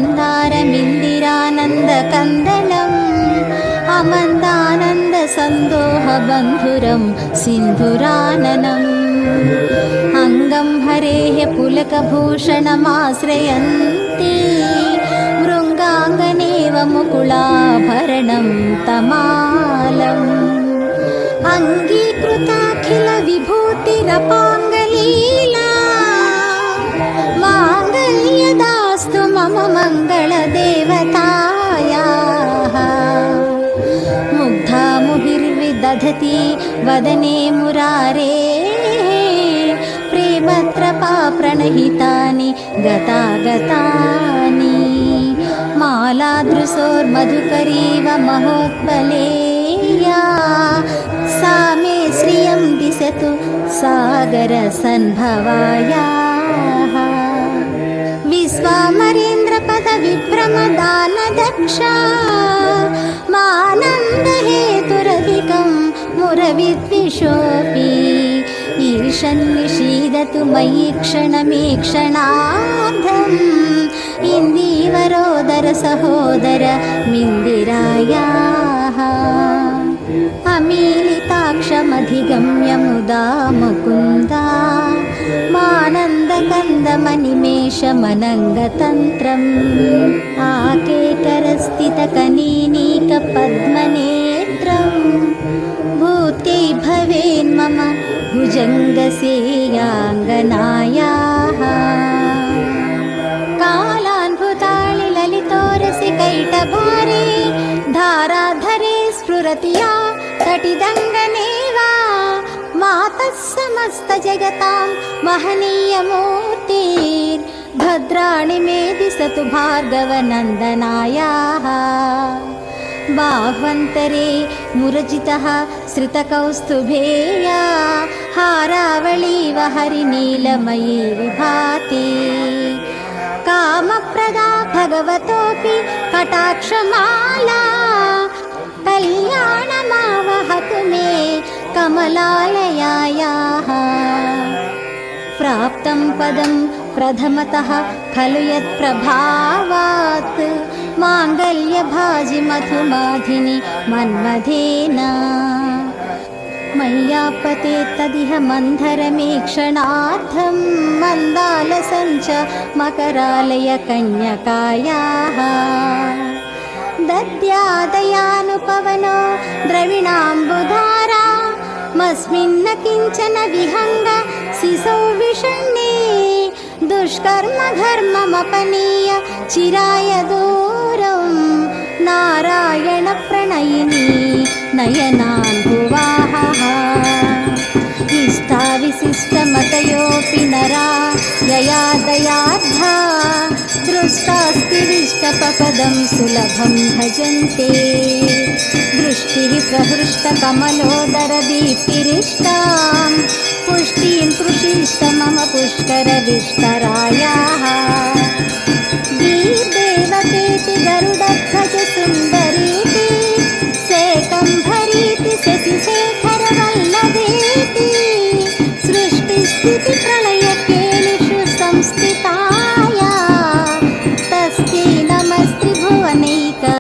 मन्दारमिन्दिरानन्दकन्दलम् अमन्दानन्दसन्दोहबन्धुरं सिन्धुराननम् अङ्गं हरेः पुलकभूषणमाश्रयन्ति मृङ्गाङ्गनेव मुकुलाभरणं तमालम् अङ्गीकृताखिलविभूतिरपाङ्गलीला माङ्गल्यदास्तु मम मङ्गलदेवतायाः मुग्धा मुहिर्विदधति वदने मुरारे प्रेमत्रपाप्रणहितानि गतागतानि मालादृशोर्मधुकरीव महोत्पलेया सा मे श्रियं दिशतु सागरसन्भवायाः विश्वामरेन्द्रपदविभ्रमदानदक्षा मानन्दहेतुरधिकं मुरविद्विषोऽपि ईशन्निषीदतु मयि क्षणमीक्षणार्धम् इन्दीवरोदर सहोदर मिन्दिरायाः अमीलिताक्षमधिगम्य मुदा मुकुन्दा मानन्दकन्दमनिमेषमनङ्गतन्त्रम् आकेकरस्थितकनीनीकपद्मनेत्रम् भूत्यै भवेन्मम भुजङ्गसेयाङ्गनायाः कालान्भुताळि ललितोरसिकैटभारे धाराधरे स्फुरति या तटिदङ्गनेवा मातः समस्तजगतां महनीयमूर्तिर्भद्राणि मे दिशतु भार्गवनन्दनायाः बाह्वन्तरे मुरजितः श्रितकौस्तुभेया हारावळीव हरिनीलमयी विभाति कामप्रदा भगवतोऽपि कटाक्षमाला कल्याणमावहतु मे कमलालयायाः प्राप्तं पदं प्रथमतः खलु यत्प्रभावात् माङ्गल्यभाजि मधुमाधिनि मन्मथेन मय्यापते तदिह मन्धरमीक्षणार्थं मन्दालसञ्च मकरालय कन्यकायाः दद्यादयानुपवनो द्रविणाम्बुधारा मस्मिन्न किञ्चन विहङ्ग शिशौ विषण्णे दुष्कर्म घर्ममपनीय चिराय दूरं नारायण प्रणयिनी नयनान्भुवाः इष्टाविशिष्टमतयोऽपि नरा यया दयार्धा दृष्टास्तिविष्टपपदं सुलभं भजन्ते दृष्टिः प्रहृष्टकमलोदरदीप्तिरिष्टां पुष्टिं कृषिष्ट मम पुष्करविष्टरायाः दीर्देवतेति गरुडध्वज